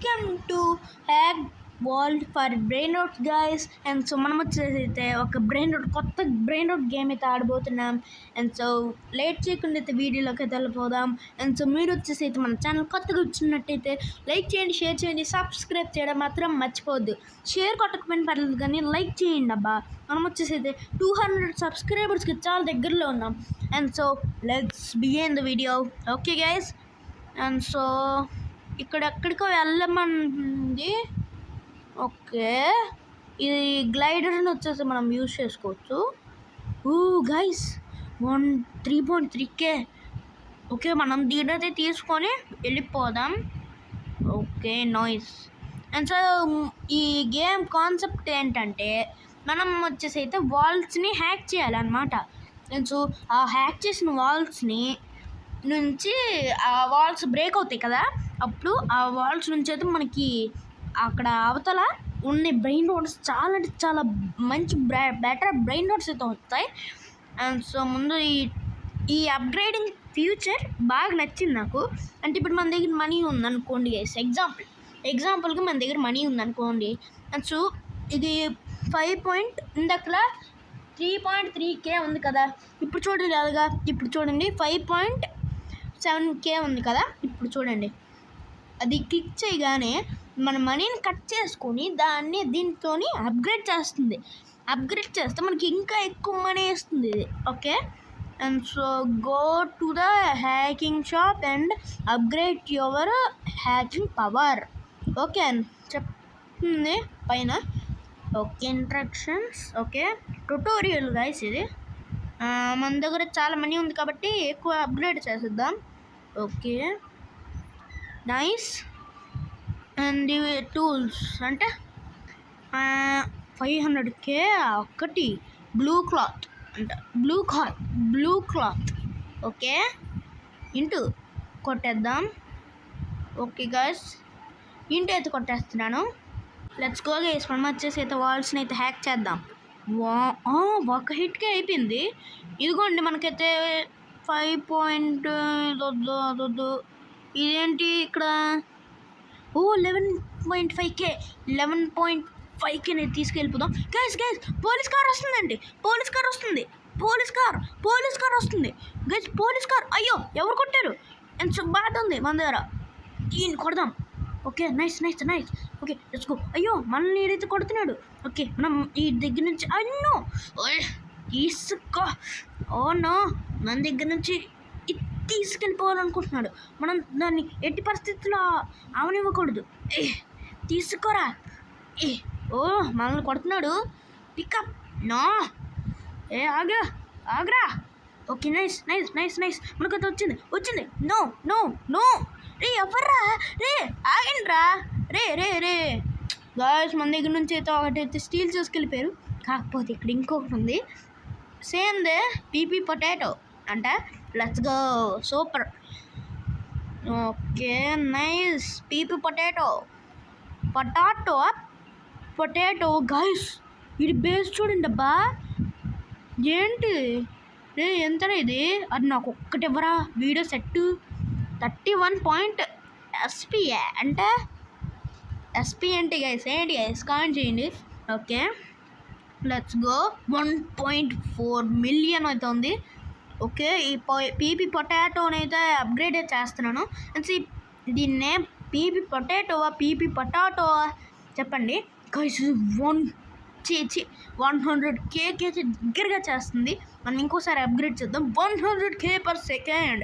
Welcome to hack world for brain out guys. And so మనం వచ్చేసి అయితే ఒక కొత్త బ్రెయిన్ అవుట్ గేమ్ అయితే ఆడబోతున్నాం. అండ్ సో లేట్ చేయకుండా అయితే వీడియోలోకి అయితే వెళ్ళిపోదాం. అండ్ సో మీరు వచ్చేసి అయితే మన ఛానల్ కొత్తగా వచ్చినట్టయితే లైక్ చేయండి, షేర్ చేయండి, సబ్స్క్రైబ్ చేయడం మాత్రం మర్చిపోవద్దు. షేర్ కొట్టకపోయిన పర్లేదు కానీ లైక్ చేయండి అబ్బా. మనం వచ్చేసి అయితే 200 సబ్స్క్రైబర్స్కి చాలా దగ్గరలో ఉన్నాం. And so let's begin the video. Okay guys. And so ఇక్కడ ఎక్కడికో వెళ్ళమంది. ఓకే, ఇది గ్లైడర్ని వచ్చేసి మనం యూజ్ చేసుకోవచ్చు. Guys 3.3K. ఓకే, మనం దీనైతే తీసుకొని వెళ్ళిపోదాం. Okay, noise. అండ్ సో ఈ గేమ్ కాన్సెప్ట్ ఏంటంటే మనం వచ్చేసి అయితే వాల్స్ని హ్యాక్ చేయాలన్నమాట. అండ్ సో ఆ హ్యాక్ చేసిన వాల్స్ని నుంచి ఆ వాల్స్ బ్రేక్ అవుతాయి కదా, అప్పుడు ఆ వాల్స్ నుంచి అయితే మనకి అక్కడ అవతల ఉన్న బ్రెయిన్ రోడ్స్ చాలా అంటే చాలా మంచి బెటర్ బ్రెయిన్ రోడ్స్ అయితే వస్తాయి. అండ్ సో ముందు ఈ అప్గ్రేడింగ్ ఫ్యూచర్ బాగా నచ్చింది నాకు. అంటే ఇప్పుడు మన దగ్గర మనీ ఉందనుకోండి గైస్, ఎగ్జాంపుల్గా మన దగ్గర మనీ ఉందనుకోండి. అండ్ సో ఇది 3.3K ఉంది కదా, ఇప్పుడు చూడండి అలాగా. ఇప్పుడు చూడండి 5.7K ఉంది కదా. ఇప్పుడు చూడండి, అది క్లిక్ చేయగానే మన మనీని కట్ చేసుకొని దాన్ని దీంతో అప్గ్రేడ్ చేస్తుంది. అప్గ్రేడ్ చేస్తే మనకి ఇంకా ఎక్కువ మనీ ఇస్తుంది ఇది. Okay, and so go to the hacking shop and upgrade your hacking power. Okay అని చెప్తుంది పైన. ఓకే, ఇంట్రక్షన్స్. ఓకే, ట్యుటోరియల్ గైస్ ఇది. మన దగ్గర చాలా మనీ ఉంది కాబట్టి ఎక్కువ అప్గ్రేడ్ చేసేద్దాం. Okay, nice. అండ్ ఇవి టూల్స్ అంటే 500K ఒకటి బ్లూ క్లాత్ అంట, బ్లూ క్లాత్. ఓకే, ఇంటూ కొట్టేద్దాం. ఓకే గైస్, ఇంటూ అయితే కొట్టేస్తున్నాను. Let's go guys. మనం వచ్చేసి అయితే వాల్స్ని అయితే హ్యాక్ చేద్దాం. ఒక హిట్కే అయిపోయింది. ఇదిగోండి మనకైతే 5. ఇదేంటి ఇక్కడ? 11.5K. 11.5K నేను తీసుకెళ్ళిపోదాం. గైస్ పోలీస్ కార్ వస్తుందండి. పోలీస్ కార్ వస్తుంది గైస్. Police car. అయ్యో, ఎవరు కొట్టారు? ఎంత బాధ ఉంది మన దగ్గర. ఈయన కొడదాం. Okay, nice. Okay, let's go. అయ్యో, మనల్ని ఏదైతే కొడుతున్నాడు. ఓకే, మనం ఈ దగ్గర నుంచి అన్నో తీసుకో. నో, మన దగ్గర నుంచి తీసుకెళ్ళిపోవాలనుకుంటున్నాడు. మనం దాన్ని ఎట్టి పరిస్థితుల్లో అవనివ్వకూడదు. తీసుకోరా. మనల్ని కొడుతున్నాడు. Pickup. No, Agra. Okay, nice. మనకైతే వచ్చింది. నో రే, ఎవర్రా? రే, ఆగండ్రా. రే గాయస్, మన దగ్గర నుంచి అయితే ఒకటైతే స్టీల్ చేసుకెళ్ళిపోయారు. కాకపోతే ఇక్కడ ఇంకొకటి ఉంది. సేమ్ దే పీపీ పొటాటో అంట. Let's go. Super. Okay, nice. PP potato guys. ఇది బేస్ చూడండి అబ్బా. ఏంటి రే, ఎంతరా ఇది? అది నాకు ఒక్కటి ఇవ్వరా. వీడియో సెట్ 31 SP అంటే SP ఏంటి గైస్? కామెంట్ చేయండి. Okay, let's go. 1.4 మిలియన్ అయితే ఉంది. ఓకే, ఈ పీపీ పొటాటోని అయితే అప్గ్రేడ్ చేస్తున్నాను. దీన్నే పీపీ పొటాటో చెప్పండి గైస్. 100K దగ్గరగా చేస్తుంది. మనం ఇంకోసారి అప్గ్రేడ్ చేద్దాం. 100K per second.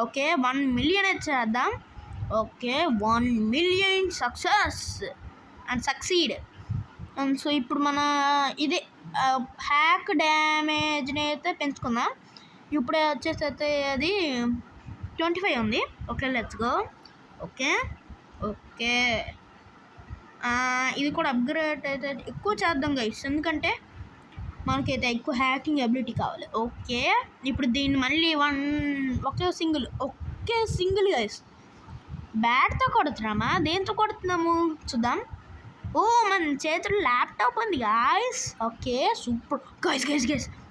Okay, 1 million అయితే చేద్దాం. Okay, 1 million success and succeed. And so ఇప్పుడు మన ఇది హ్యాక్ డ్యామేజ్ని అయితే పెంచుకుందాం. ఇప్పుడే వచ్చేసి అయితే అది 25 ఉంది. Okay, let's go. ఓకే, ఇది కూడా అప్గ్రేడ్ అయితే ఎక్కువ చేద్దాం గైస్, ఎందుకంటే మనకైతే ఎక్కువ హ్యాకింగ్ అబిలిటీ కావాలి. ఓకే, ఇప్పుడు దీన్ని మళ్ళీ ఒకే సింగిల్ గైస్. బ్యాట్తో కొడుతున్నామా, దేంతో కొడుతున్నాము చూద్దాం. మన చేతుల్లో ల్యాప్టాప్ ఉంది గాయస్. Okay, super guys.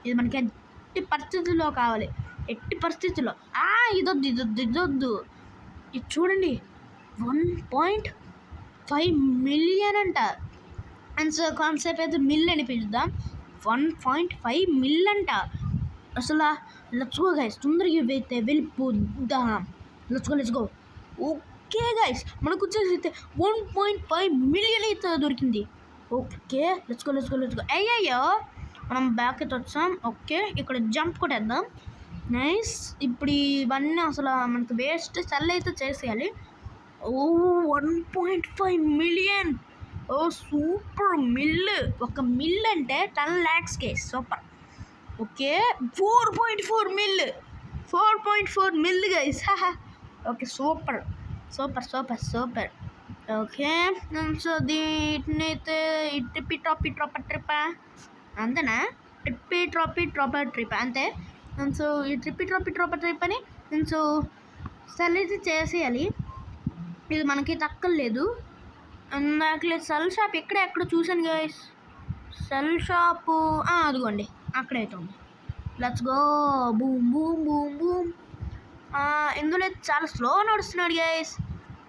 ఇది మనకి ఎట్టి పరిస్థితుల్లో కావాలి. ఇదొద్దు. ఇది చూడండి, 1. 1.5 million అంట. అండ్ సో కాన్సెప్ట్ అయితే మిల్ అని పిలుద్దాం. 1.5 మిల్ అంట. అసలు లెట్స్ గో గైస్, తొందరగా ఇవైతే వెళ్ళిపోద్దాం. Let's go. ఓకే గైస్, మనకు వచ్చేసి అయితే 1.5 మిలియన్ అయితే దొరికింది. Okay let's go. అయ్యయ్యో, మనం బ్యాక్ అయితే వచ్చాం. ఓకే, ఇక్కడ జంప్ కొట్టేద్దాం. నైస్. ఇప్పుడు ఇవన్నీ అసలు మనకు వేస్ట్, సెల్ అయితే చేసేయాలి. Oh 1.5 million. Oh super mil. ఒక మిల్ అంటే 10 lakhs case. Super. Okay 4.4 mil. 4.4 mil guys. Okay super. Okay, so దీన్ని అయితే ట్రిప్ అంతేనా? ట్రిప్ అంతే. సో ఈ ట్రిప్ అని సో సెల్ అయితే చేసేయాలి. ఇది మనకి తక్కలేదు. నాకు సెల్ షాప్ ఎక్కడ చూసాను గైస్. సెల్ షాపు అదిగోండి, అక్కడైతే ఉంది. Let's go. బూమ్. ఇందులో చాలా స్లో నడుస్తున్నాడు గైస్.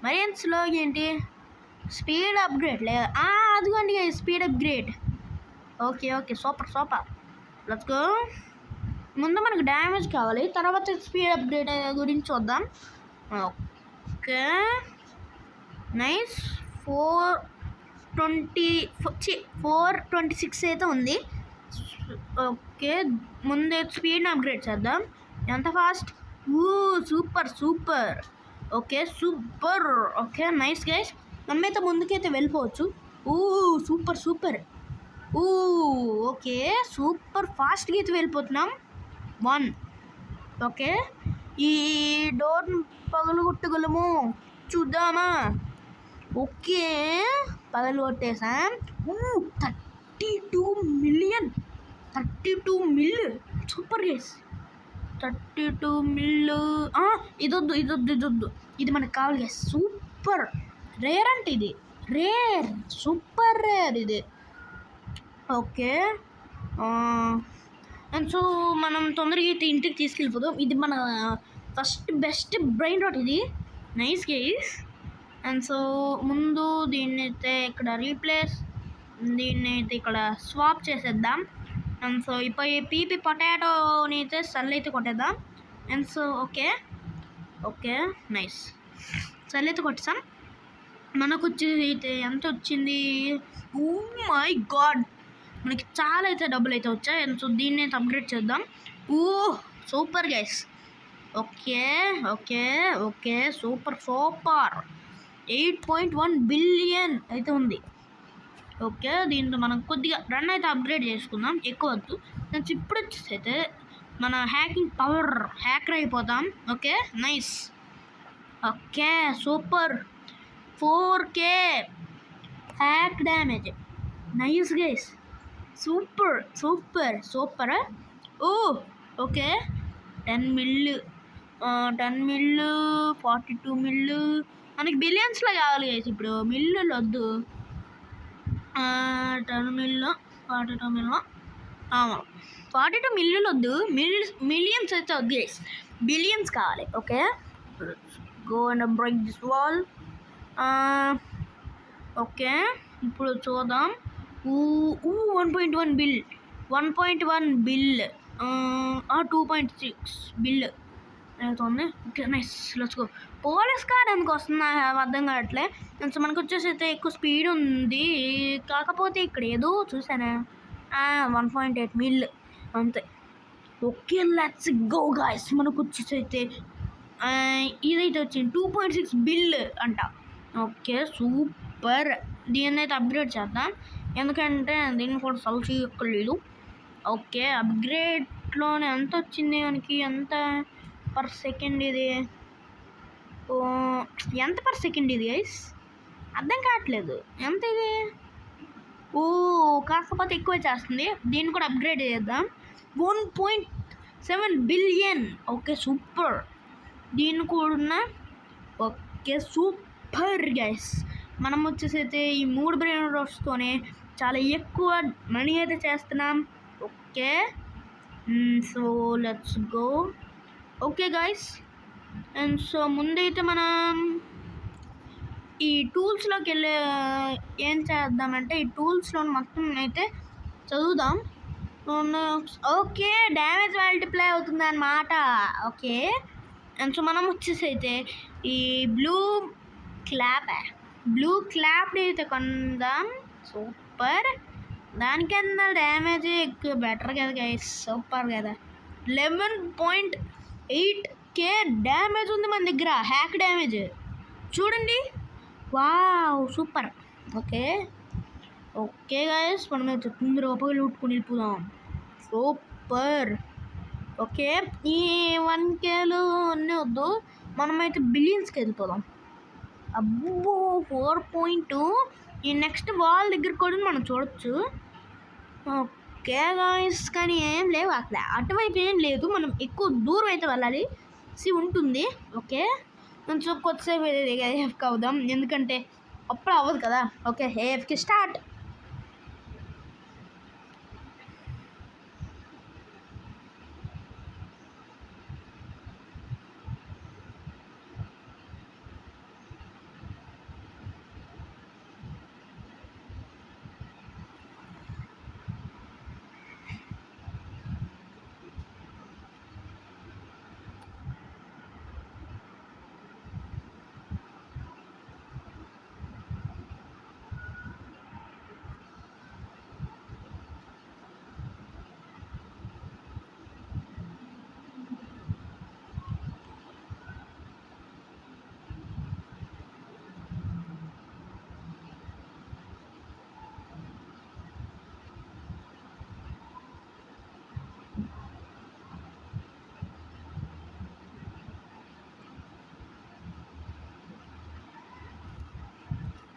మరి ఎంత స్లోగా ఏంటి? స్పీడ్ అప్గ్రేడ్ లేదు. అదిగోండి guys, speed upgrade. Okay super. Let's go. ముందు మనకు డ్యామేజ్ కావాలి, తర్వాత స్పీడ్ అప్గ్రేడ్ గురించి చూద్దాం. Okay nice. 426 అయితే ఉంది. ఓకే, ముందు స్పీడ్ని అప్గ్రేడ్ చేద్దాం. ఎంత fast? Super. Okay super. Okay nice guys, మనమైతే ముందుకైతే వెళ్ళిపోవచ్చు. సూపర్. ఓకే సూపర్ ఫాస్ట్గా అయితే వెళ్ళిపోతున్నాం. 1. ఓకే, ఈ డోర్ని పగలగొట్టగలము, చూద్దామా? ఓకే పగలగొట్టేసాం. 32 మిలియన్. Super guys. 32 మిల్లు. ఇదొద్దు, ఇది మనకు కావాలి గైస్. సూపర్ రేర్ అంటే ఇది సూపర్ రేర్ ఇది. ఓకే, అండ్ సో మనం తొందరగా అయితే ఇంటికి తీసుకెళ్ళిపోదాం. ఇది మన ఫస్ట్ బెస్ట్ బ్రెయిన్ రాట్ ఇది. Nice guys. అండ్ సో ముందు దీన్ని అయితే ఇక్కడ రీప్లేస్, దీన్ని అయితే ఇక్కడ స్వాప్ చేసేద్దాం. అండ్ సో ఇప్పుడు ఈ పీపీ పొటాటోని అయితే సెల్ అయితే కొట్టేద్దాం. And so okay nice, sell అయితే కొట్టేసాం. మనకు వచ్చి అయితే ఎంత వచ్చింది? ఓ మై గాడ్, మనకి చాలా అయితే డబ్బులు అయితే వచ్చాయి. అండ్ సో దీన్ని అయితే అప్గ్రేడ్ చేద్దాం. Super guys. Okay super. 8.1 billion అయితే ఉంది. ఓకే, దీంట్లో మనం కొద్దిగా రన్ అయితే అప్గ్రేడ్ చేసుకుందాం, ఎక్కువ వద్దు. ఇప్పుడు వచ్చేసి అయితే మన హ్యాకింగ్ పవర్ హ్యాకర్ అయిపోతాం. Okay nice. Okay super. 4K hack damage. Nice guys. Super. Okay 10 mill, 42 mill. మనకి బిలియన్స్లో కావాలి గైస్. ఇప్పుడు మిల్లులు వద్దు. 10 మిల్లు, 42 మిల్లు. 42 మిల్లులు వద్దు, మిలియన్స్ అయితే వద్దు గైస్, బిలియన్స్ కావాలి. Okay, go and break this wall. Okay, ఇప్పుడు చూద్దాం. 1.1 బిల్, 1.1 బిల్, 2.6 బిల్ అవుతుంది. Okay nice. Let's go. Police car ఎందుకు వస్తుంది నాకు అర్థం కావట్లే. సో మనకు వచ్చేసి అయితే ఎక్కువ స్పీడ్ ఉంది, కాకపోతే ఇక్కడ ఏదో చూసానా 1.8 మిల్ అంతే. Okay let's go guys. మనకు వచ్చేసి అయితే ఇదైతే వచ్చింది 2.6 బిల్ అంట. Okay super. దీన్ని అయితే అప్గ్రేడ్ చేద్దాం, ఎందుకంటే దీన్ని కూడా సౌల్ చేయక్కర్లేదు. ఓకే, అప్గ్రేడ్లోనే ఎంత వచ్చింది మనకి? ఎంత పర్ సెకండ్ ఇది? ఎంత పర్ సెకండ్ ఇది గైస్? అర్థం కావట్లేదు. ఎంత ఇది? కాకపోతే ఎక్కువ చేస్తుంది. దీన్ని కూడా అప్గ్రేడ్ చేద్దాం. 1.7 బిలియన్. Okay super. దీన్ని కూడా ఓకే సూపర్ గైస్. మనం వచ్చేసి అయితే ఈ 3 బ్రెయిన్ రాట్స్తోనే చాలా ఎక్కువ మనీ అయితే చేస్తున్నాం. Okay, so let's go. Okay guys, and so ముందైతే మనం ఈ టూల్స్లోకి వెళ్ళి ఏం చేద్దామంటే ఈ టూల్స్లో మొత్తం అయితే చదువుదాం. ఓకే, డ్యామేజ్ మల్టిప్లై అవుతుంది అన్నమాట. ఓకే, అండ్ సో మనం వచ్చేసి అయితే ఈ బ్లూ క్లాప్ అయితే కొందాం. సూపర్, దానికన్నా డ్యామేజ్ ఎక్కువ, బెటర్ కదా గైస్, సూపర్ కదా. 11.8k డ్యామేజ్ ఉంది మన దగ్గర, హ్యాక్ డ్యామేజ్ చూడండి. Wow, super. ఓకే గైస్, మనమైతే 9 రూపాయలు లూట్టుకుని వెళ్ళిపోదాం. సూపర్. ఓకే, ఈ 1Kలు అన్నీ వద్దు, మనమైతే బిలియన్స్కి వెళ్ళిపోదాం. అబ్బో 4.2. ఈ నెక్స్ట్ వాల్ దగ్గర కూడా మనం చూడొచ్చు. ఓకే గాయస్, కానీ ఏం లేవు అక్కడ, అటువైపు ఏం లేదు, మనం ఎక్కువ దూరం అయితే వెళ్ళాలి. ఉంటుంది. ఓకే, కొంచెం కొద్దిసేపు ఏఎఫ్కి అవుదాం, ఎందుకంటే అప్పుడు అవ్వదు కదా. ఓకే, ఏఎఫ్కి start.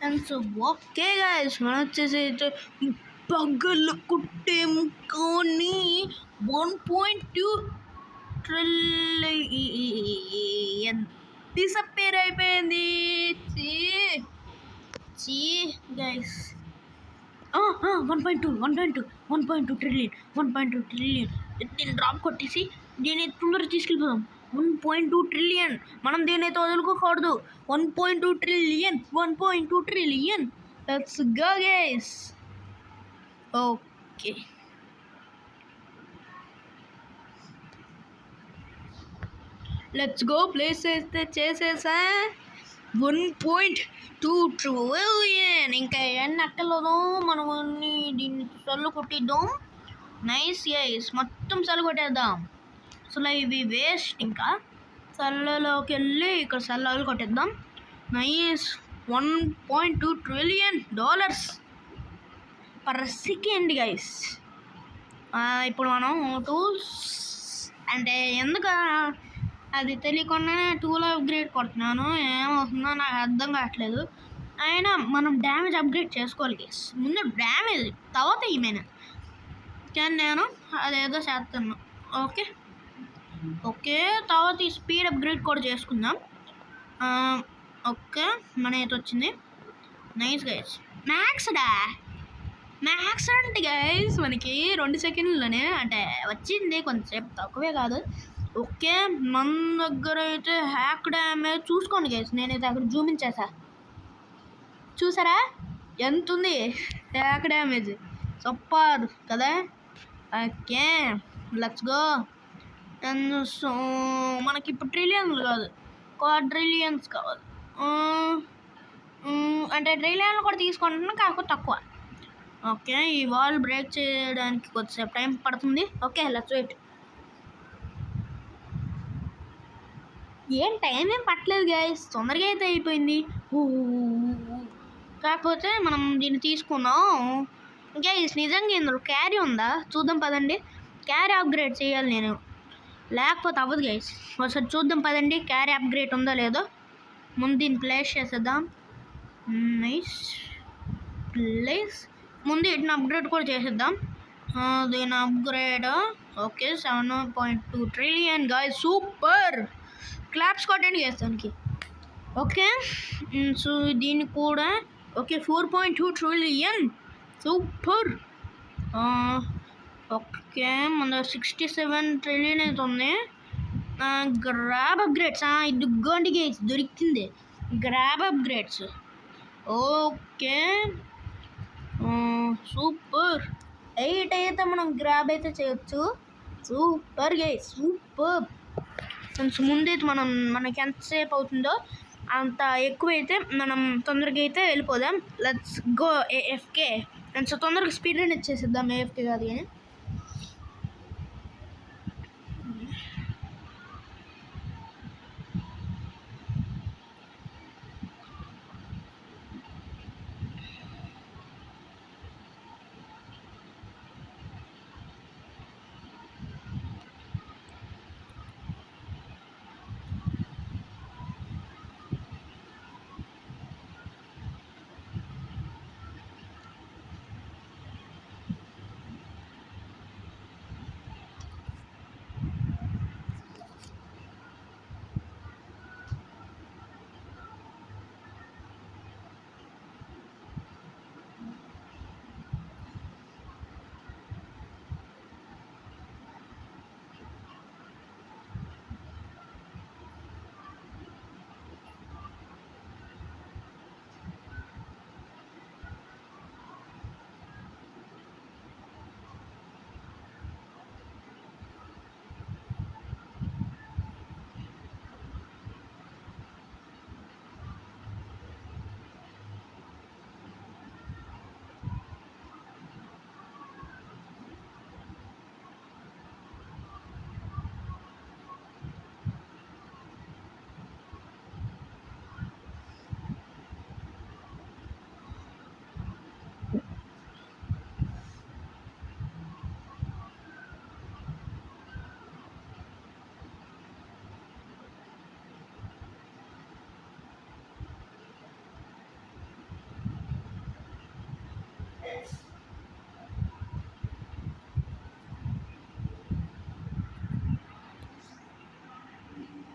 And so okay guys, మనం వచ్చేసి అయితే పగలు కుట్టేము, కానీ 1.2 ట్రిలియన్ డిసప్పేర్ అయిపోయింది. చీ గైస్, 1.2 ట్రిలియన్ దీన్ని డ్రాప్ కొట్టేసి దీన్ని తొందరగా తీసుకెళ్ళిపోదాం. 1.2 ట్రిలియన్, మనం దీన్ని అయితే వదులుకోకూడదు. 1.2 trillion. Let's go guys. Okay, let's go. Place అయితే చేసేసా. 1.2 ట్రిలియన్, ఇంకా ఎన్ని అక్కర్లేదు, మనం అన్ని దీన్ని సల్లు కొట్టిద్దాం. నైస్ గైస్, మొత్తం సల్లు కొట్టేద్దాం. అసలు ఇవి వేస్ట్, ఇంకా సల్లలోకి వెళ్ళి ఇక్కడ సల్లాలు కొట్టేద్దాం. Nice, $1.2 trillion per second guys. ఇప్పుడు మనం టూల్స్ అంటే ఎందుకు అది తెలియకుండానే టూల్ అప్గ్రేడ్ కొడుతున్నాను, ఏమవుతుందో నాకు అర్థం కావట్లేదు. అయినా మనం డ్యామేజ్ అప్గ్రేడ్ చేసుకోవాలి గైస్, ముందు డ్యామేజ్ తర్వాత ఏమైనా, కానీ నేను అదేదో చేస్తున్నాను. ఓకే, తర్వాత ఈ స్పీడ్ అప్గ్రేడ్ కూడా చేసుకుందాం. ఓకే, మన అయితే వచ్చింది. Nice guys. మ్యాక్స్ అంటే గైస్ మనకి 2 సెకండ్లోనే అంటే వచ్చింది, కొంచెంసేపు తక్కువే కాదు. ఓకే, మన దగ్గర అయితే హ్యాక్ డ్యామేజ్ చూసుకోండి గైస్, నేనైతే అక్కడ చూపించేసా, చూసారా ఎంత ఉంది హ్యాక్ డ్యామేజ్, సూపర్ కదా. Okay, let's go. And so మనకి ఇప్పుడు ట్రిలియన్లు కాదు, క్వాడ్రిలియన్స్ కావాలి. అంటే ట్రిలియన్లు కూడా తీసుకుంటున్నాను, కాకపోతే తక్కువ. ఓకే, ఈ వాల్ బ్రేక్ చేయడానికి కొద్దిసేపు టైం పడుతుంది. Okay, let's wait. టైం ఏం పట్టలేదు గైస్, తొందరగా అయితే అయిపోయింది. కాకపోతే మనం దీన్ని తీసుకున్నాం గైస్. నిజంగా ఇందులో క్యారీ ఉందా చూద్దాం పదండి. క్యారీ అప్గ్రేడ్ చేయాలి నేను, లేకపోతే అవ్వదు గైస్. ఒకసారి చూద్దాం పదండి, క్యారీ అప్గ్రేడ్ ఉందో లేదో. ముందు దీన్ని ప్లేస్ చేసేద్దాం. Nice place. ముందు వీటిని అప్గ్రేడ్ కూడా చేసేద్దాం. దీని upgrade okay 7.2 trillion guys, super. Claps కొట్టండి గైస్ దానికి. ఓకే, సో దీన్ని కూడా ఓకే 4.2 ట్రిలియన్, సూపర్. ఓకే, మన 67 ట్రిలియన్ అయితే ఉంది. గ్రాబ్ అప్గ్రేడ్స్, ఇదిగోండి గైస్, దొరికింది గ్రాబ్ అప్గ్రేడ్స్. Okay, super. 8 అయితే మనం గ్రాబ్ అయితే చేయొచ్చు. Super guys, super. కొంచెం ముందైతే మనకి ఎంతసేపు అవుతుందో అంత ఎక్కువైతే మనం తొందరగా అయితే వెళ్ళిపోదాం. Let's go AFK. And so తొందరగా స్పీడ్ రన్ ఇచ్చేసిద్దాం, ఏఎఫ్కే కాదు కానీ.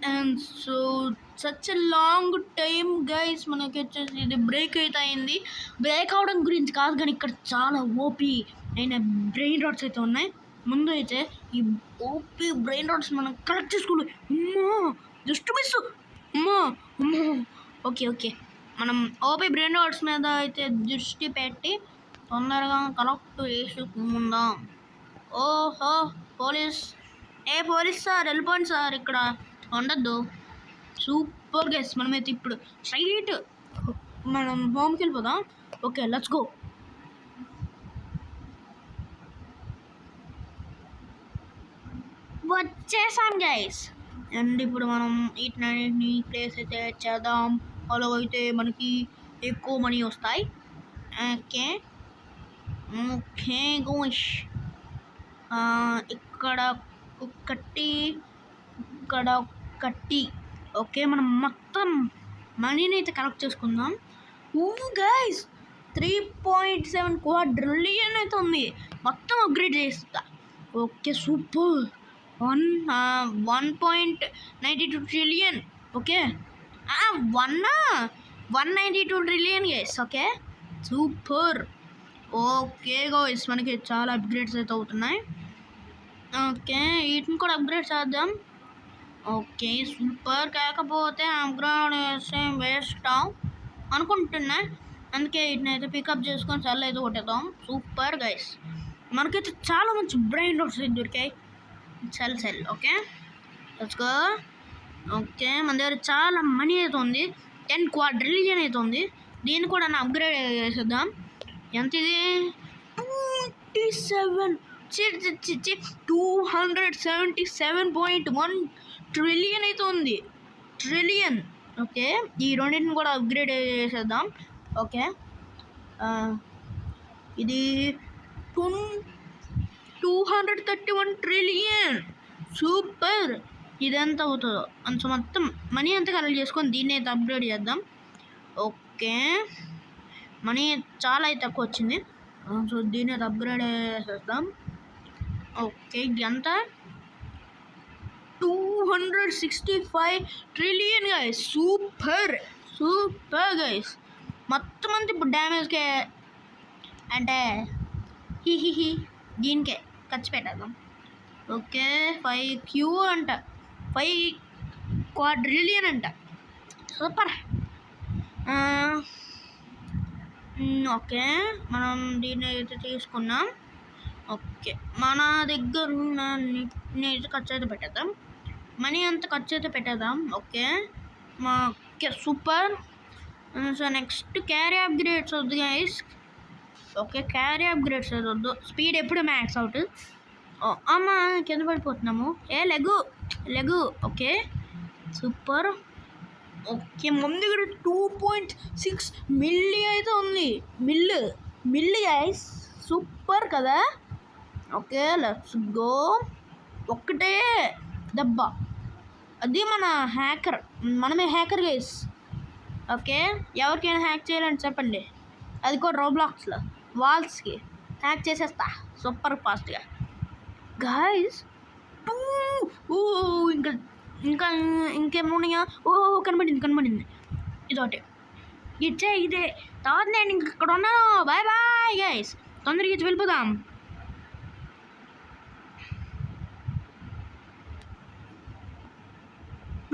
And so such a long time guys, మనకి వచ్చేసి ఇది బ్రేక్ అయితే అయింది. బ్రేక్ అవడం గురించి కాదు కానీ ఇక్కడ చాలా ఓపీ అయిన బ్రెయిన్ రాట్స్ అయితే ఉన్నాయి. ముందు అయితే ఈ ఓపీ బ్రెయిన్ రాట్స్ మనం కలెక్ట్ చేసుకోవాలి. అమ్మా జస్ట్ మిస్, అమ్మా అమ్మో. ఓకే ఓకే, మనం ఓపీ బ్రెయిన్ రాట్స్ మీద అయితే దృష్టి పెట్టి తొందరగా కలెక్ట్ చేసుకుందాం. ఓహో పోలీస్, పోలీస్ సార్ వెళ్ళిపోండి సార్, ఇక్కడ ఉండద్దు. సూపర్ గైస్, మనమైతే ఇప్పుడు స్ట్రైట్ మనం హోమ్కి వెళ్ళిపోదాం. Okay let's go. వచ్చేసాం గైస్. అండ్ ఇప్పుడు మనం వీటిని ప్లేస్ అయితే చేద్దాం. అలా అయితే మనకి ఎక్కువ మనీ వస్తాయి. ఓకే ఓకే గోష్, ఇక్కడ ఒకటి, ఇక్కడ ఒకటి. ఓకే మనం మొత్తం మనీని అయితే కలెక్ట్ చేసుకుందాం. గైస్ 3.7 క్వాడ్రిలియన్ అయితే ఉంది. మొత్తం అప్గ్రేడ్ చేస్తా. Okay super. 1.92 trillion. Okay 192 trillion guys. Okay super. Okay guys, మనకి చాలా అప్గ్రేడ్స్ అయితే అవుతున్నాయి. ఓకే వీటిని కూడా అప్గ్రేడ్ చేద్దాం. Okay super. కాకపోతే అప్గ్రేడ్ చేస్తే వేస్ట్ అనుకుంటున్నా, అందుకే వీటిని అయితే పికప్ చేసుకొని సెల్ అయితే కొట్టేద్దాం. సూపర్ గైస్, మనకైతే చాలా మంచి బ్రెయిన్ రాట్స్ అయితే దొరికాయి. Cell okay let's go. Okay మన దగ్గర చాలా మనీ అయితే ఉంది. 10 క్వాడ్రిలియన్ అయితే ఉంది. దీన్ని కూడా అప్గ్రేడ్ చేసేద్దాం. ఎంత ఇది? 277.1 ట్రిలియన్ అయితే ఉంది. ట్రిలియన్. ఓకే ఈ రెండింటిని కూడా అప్గ్రేడ్ చేసేద్దాం. ఓకే ఇది 231 ట్రిలియన్. సూపర్. ఇదెంత అవుతుందో అంత మొత్తం మనీ అంతా కలెక్ట్ చేసుకొని దీన్ని అయితే అప్గ్రేడ్ చేద్దాం. ఓకే మనీ చాలా అయితే తక్కువ వచ్చింది, సో దీన్ని అయితే అప్గ్రేడ్ చేసేద్దాం. ఓకే ఎంత? 265 trillion guys. Super super guys. మొత్తం అంతా ఇప్పుడు డ్యామేజ్కే అంటే హిహిహి దీనికే ఖర్చు పెట్టేద్దాం. ఓకే 5Q అంట, 5 క్వాడ్రిలియన్ అంట. సూపర్. ఓకే, మనం దీన్ని అయితే తీసుకున్నాం. ఓకే, మన దగ్గర ఉన్న అయితే ఖర్చు అయితే పెట్టేద్దాం. మనీ అంత ఖర్చు అయితే పెట్టేద్దాం. Okay, okay super. So next carry upgrades వద్దు గైస్. ఓకే, క్యారీ అప్గ్రేడ్స్ వద్దు. స్పీడ్ ఎప్పుడు మ్యాక్స్ అవుట్. అమ్మా కింద పడిపోతున్నాము. లెగు. Okay super. ఓకే, మన దగ్గర 2.6 మిల్లీ అయితే ఉంది. మిల్లి గైస్, సూపర్ కదా. Okay let's go. ఒక్కటే దెబ్బ, అది మన హ్యాకర్, మనమే హ్యాకర్ గైస్. ఓకే, ఎవరికైనా హ్యాక్ చేయాలని చెప్పండి, అది కూడా రోబ్లాక్స్లో వాల్స్కి హ్యాక్ చేసేస్తా సూపర్ ఫాస్ట్గా గాయస్. ఇంకా ఇంకా ఇంకేమున్నాయా? కనబడింది ఇదొకటి. ఇదే తర్వాత నేను ఇంక ఇక్కడ ఉన్నాను. బాయ్ గైస్, తొందరగా ఇచ్చి వెళ్ళిపోదాం.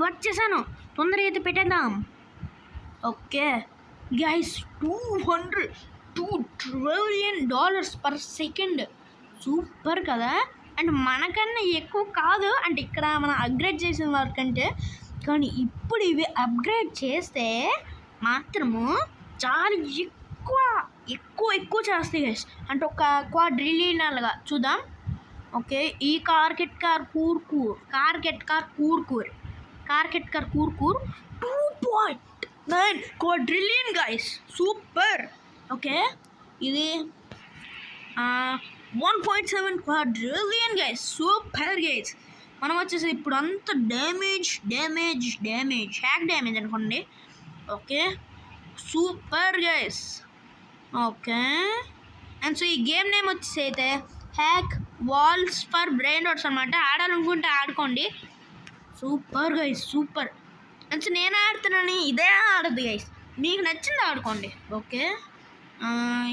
వచ్చేసాను, తొందరగా అయితే పెట్టేద్దాం. Okay guys, $202 trillion per second, super కదా. అండ్ మనకన్నా ఎక్కువ కాదు, అంటే ఇక్కడ మనం అప్గ్రేడ్ చేసిన వారికంటే. కానీ ఇప్పుడు ఇవి అప్గ్రేడ్ చేస్తే మాత్రము చాలా ఎక్కువ చేస్తాయి గైస్. అంటే ఒక క్వాడ్రిలియన్ అలాగా చూద్దాం. ఓకే, ఈ కార్కెట్ కార్ కూర్ 2.9 క్వాడ్రిలియన్ గైస్, సూపర్. ఓకే, ఇది 1.7 క్వాడ్రిలియన్ గైస్, సూపర్ గైస్. మనం వచ్చేసి ఇప్పుడు అంత డ్యామేజ్ హ్యాక్ డ్యామేజ్ అనుకోండి. Okay super guys. Okay, and so ఈ గేమ్ నేమ్ వచ్చేసి అయితే hack walls for brain rots అనమాట. ఆడాలనుకుంటే ఆడుకోండి. Super guys, super. And so నేను ఆడుతున్నాను, ఇదే ఆడదు గైస్, మీకు నచ్చింది ఆడుకోండి. ఓకే,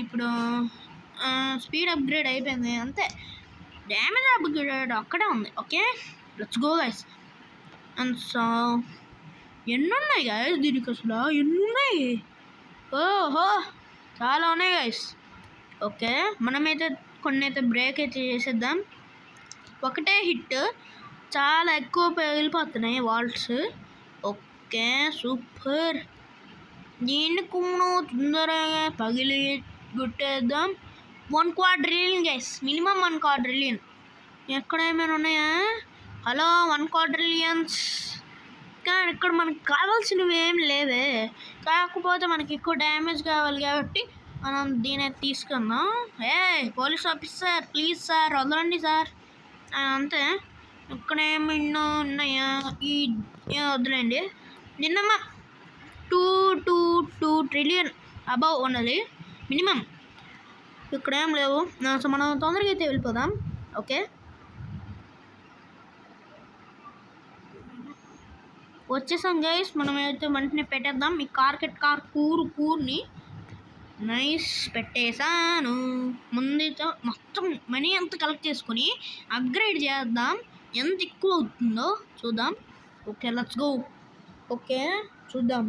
ఇప్పుడు స్పీడ్ అప్గ్రేడ్ అయిపోయింది అంతే, డ్యామేజ్ అప్గ్రేడ్ అక్కడే ఉంది. Okay let's go guys. And so ఎన్ని ఉన్నాయి గైస్ దీనికి, అసలు ఎన్ని ఉన్నాయి? ఓహో చాలా ఉన్నాయి గైస్. ఓకే, మనమైతే కొన్ని అయితే బ్రేక్ అయితే చేసేద్దాం. ఒకటే హిట్ చాలా ఎక్కువ వెళ్ళిపోతున్నాయి వాల్స్. Okay super. దీన్ని కూడా తొందరగా పగిలి గుట్టేద్దాం. 1 క్వాడ్రిలియన్ గైస్, మినిమం 1 క్వాడ్రిలియన్. ఎక్కడ ఏమైనా ఉన్నాయా? హలో 1 క్వాడ్రిలియన్స్. కానీ ఇక్కడ మనకు కావాల్సినవి ఏం లేవే, కాకపోతే మనకి ఎక్కువ డ్యామేజ్ కావాలి కాబట్టి మనం దీని తీసుకుందాం. పోలీస్ ఆఫీసర్ ప్లీజ్ సార్ వదలండి సార్ అంతే. ఇక్కడ ఏమైనా ఉన్నాయా? ఈ వద్దులేండి. నిన్నమ్మా 2 ట్రిలియన్ అబవ్ ఉన్నది మినిమం, ఇక్కడ ఏం లేవు. సో మనం తొందరగా అయితే వెళ్ళిపోదాం. ఓకే, వచ్చేసాం గైస్. మనం అయితే వెంటనే పెట్టేద్దాం ఈ కార్కెట్ కార్ కూర్ని. నైస్, పెట్టేశాను. ముందుతో మొత్తం మనీ అంతా కలెక్ట్ చేసుకొని అప్గ్రేడ్ చేద్దాం, ఎంత ఎక్కువ అవుతుందో చూద్దాం. Okay let's go. ఓకే చూద్దాం.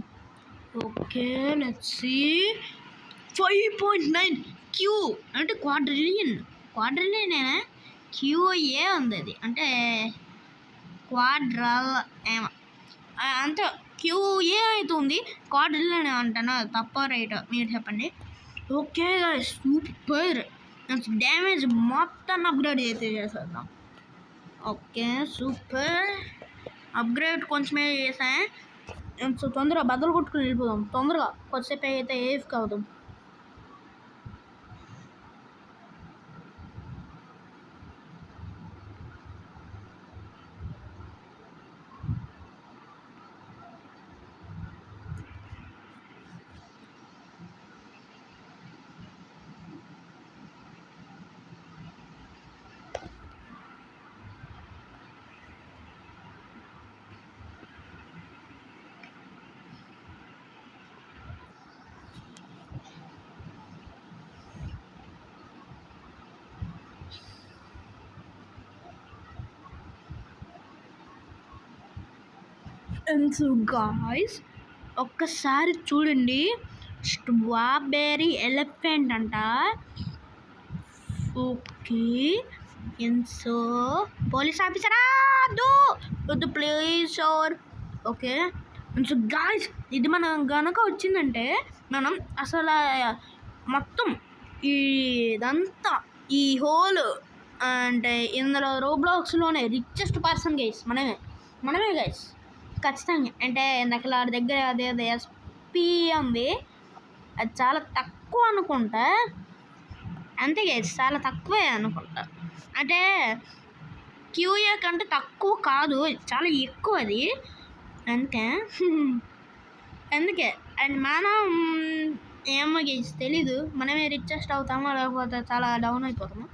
Okay let's see. 5.9 క్యూ అంటే క్వాడ్రిలియనేనా? క్యూఏ ఉంది, అది అంటే క్వాడ్రల్ ఏమో అంతే. క్యూఏ అవుతుంది, క్వాడ్రిలియన్ అంటాను, తప్ప రైట్ మీరు చెప్పండి. Okay guys super. డ్యామేజ్ మొత్తం అప్గ్రేడ్ అయితే చేసేద్దాం. Okay super. అప్గ్రేడ్ కొంచెమే చేసా. సో తొందరగా బద్దలు కొట్టుకుని వెళ్ళిపోదాం, తొందరగా కొద్దిసేపు అయితే ఏఫ్ కావదాం. అండ్ సో గాయ్స్ ఒక్కసారి చూడండి, స్ట్రాబెర్రీ ఎలిఫెంట్ అంట. ఓకే. సో పోలీస్ ఆఫీసరా వద్దు please sir. Okay. So guys ఇది మనం గనక వచ్చిందంటే మనం అసలు మొత్తం ఇదంతా ఈ హోల్ అంటే ఇందులో రోబ్లాక్స్లోనే రిచెస్ట్ పర్సన్ గైస్ మనమే గైస్ ఖచ్చితంగా. అంటే ఇందాక దగ్గర అదే ఎస్పీ ఉంది, అది చాలా తక్కువ అనుకుంటా. అంతే గైస్, చాలా తక్కువే అనుకుంటా. అంటే క్యూఏ కంటే తక్కువ కాదు, చాలా ఎక్కువ అది. అందుకే అండ్ మనం ఏమో గైస్ తెలీదు, మనమే రిచెస్ట్ అవుతామో లేకపోతే చాలా డౌన్ అయిపోతాము.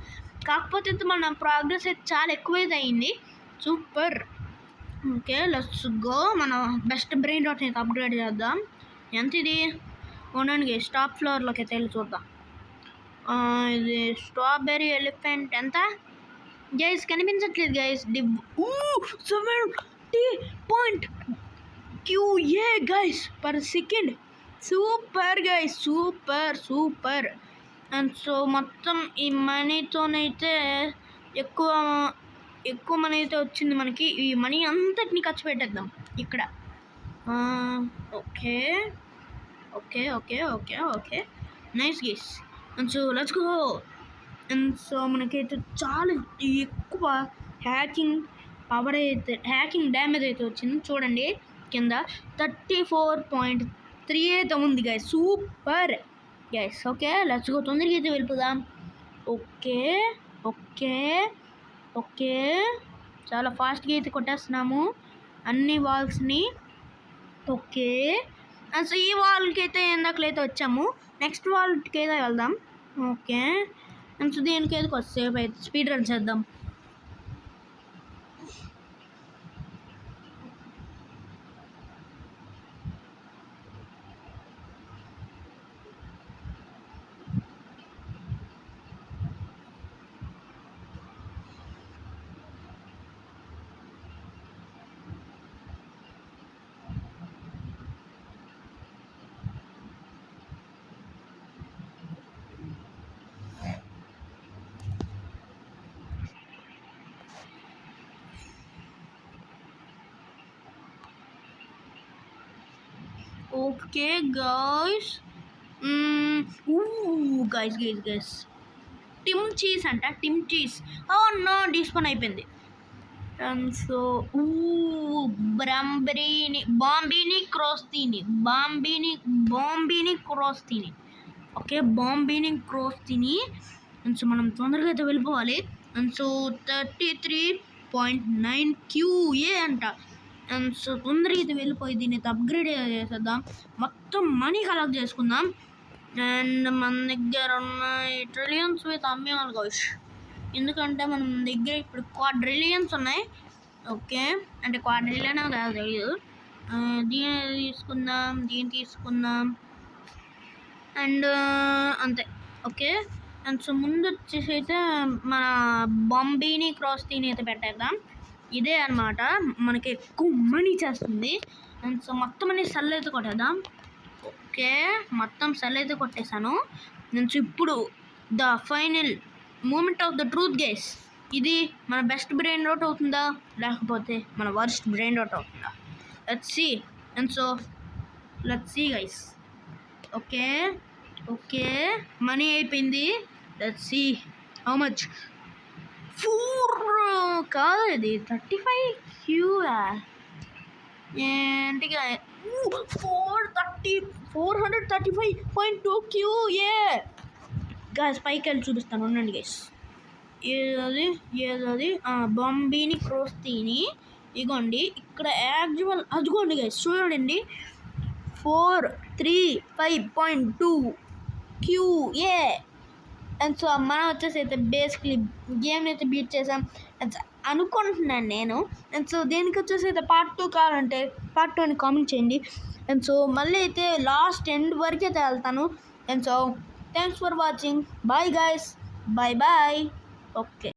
కాకపోతే మన ప్రోగ్రెస్ అయితే చాలా ఎక్కువైతే అయింది. సూపర్. Okay let's go. మనం బెస్ట్ బ్రెయిన్ రాట్ అయితే అప్గ్రేడ్ చేద్దాం. ఎంత ఇది ఉండండి గైస్, టాప్ ఫ్లోర్లోకి అయితే వెళ్ళి చూద్దాం. ఇది స్ట్రాబెర్రీ ఎలిఫెంట్ ఎంత గైస్ కనిపించట్లేదు guys. 70 QA guys per second. Super guys, super. And so మొత్తం ఈ మనీతోనైతే ఎక్కువ మనీ అయితే వచ్చింది మనకి. ఈ మనీ అంతటిని ఖర్చు పెట్టేద్దాం ఇక్కడ. Okay nice guys. And so let's go. And so మనకైతే చాలా ఎక్కువ హ్యాకింగ్ డ్యామేజ్ అయితే వచ్చింది. చూడండి కింద 34.3 అయితే ఉంది guys. Super guys. Okay let's go, తొందరగా అయితే వెళ్ళిపోదాం. ఓకే చాలా ఫాస్ట్గా అయితే కొట్టేస్తున్నాము అన్ని వాల్స్ని. ఓకే అండ్ సో ఈ వాల్కి అయితే ఇందాకలైతే వచ్చాము, నెక్స్ట్ వాల్కి అయితే వెళ్దాం. ఓకే అండ్ సో దీనికి అయితే కొద్దిసేపు అయితే స్పీడ్ రన్ చేద్దాం. Okay guys, guys Tim cheese అంట. టిమ్ చీజ్ నో డిస్పోన్ అయిపోయింది. సో బాంబీని క్రాస్ తిని. ఓకే బాంబీని క్రాస్ తిని. అండ్ సో మనం తొందరగా అయితే వెళ్ళిపోవాలి. అండ్ సో 33.9 QA అంట. అండ్ సో తొందరగా అయితే వెళ్ళిపోయి దీన్ని అయితే అప్గ్రేడ్ చేసేద్దాం, మొత్తం మనీ కలెక్ట్ చేసుకుందాం. అండ్ మన దగ్గర ఉన్న ట్రిలియన్స్ అయితే అమ్మేవాళ్ళు గైస్, ఎందుకంటే మన దగ్గర ఇప్పుడు క్వాడ్రిలియన్స్ ఉన్నాయి. ఓకే అంటే క్వాడ్రిలియన్ కాదు తెలియదు. దీన్ని తీసుకుందాం అండ్ అంతే. ఓకే అండ్ సో ముందు వచ్చేసి అయితే మన బాంబీని క్రాస్ తీని అయితే పెట్టేద్దాం. ఇదే అనమాట మనకి ఎక్కువ మనీ చేస్తుంది. అండ్ సో మొత్తం అన్ని సెల్ అయితే కొట్టేద్దాం. ఓకే మొత్తం సెల్ అయితే కొట్టేశాను. నేను ఇప్పుడు the final moment of the truth guys, ఇది మన బెస్ట్ బ్రెయిన్ రాట్ అవుతుందా లేకపోతే మన వర్స్ట్ బ్రెయిన్ రాట్ అవుతుందా? Let's see. And so let's see guys. Okay money అయిపోయింది. Let's see how much. 4 కాదు ఇది 35 క్యూఆ ఏంటిగా 435.2 QA గైస్. పైకి వెళ్ళి చూపిస్తాను ఉండండి గైస్. ఏదది బాంబీని క్రాస్ తీని ఇగోండి ఇక్కడ యాక్చువల్ అదిగోండి గైస్ చూడండి 435.2 QA. అండ్ సో మనం వచ్చేసి అయితే బేసిక్లీ గేమ్ అయితే బీట్ చేసాం అనుకుంటున్నాను నేను. అండ్ సో దీనికి వచ్చేసి అయితే పార్ట్ 2 కావాలంటే పార్ట్ 2 అని కామెంట్ చేయండి. అండ్ సో మళ్ళీ అయితే లాస్ట్ ఎండ్ వరకు అయితే వెళ్తాను. And so thanks for watching. Bye guys, bye. Okay.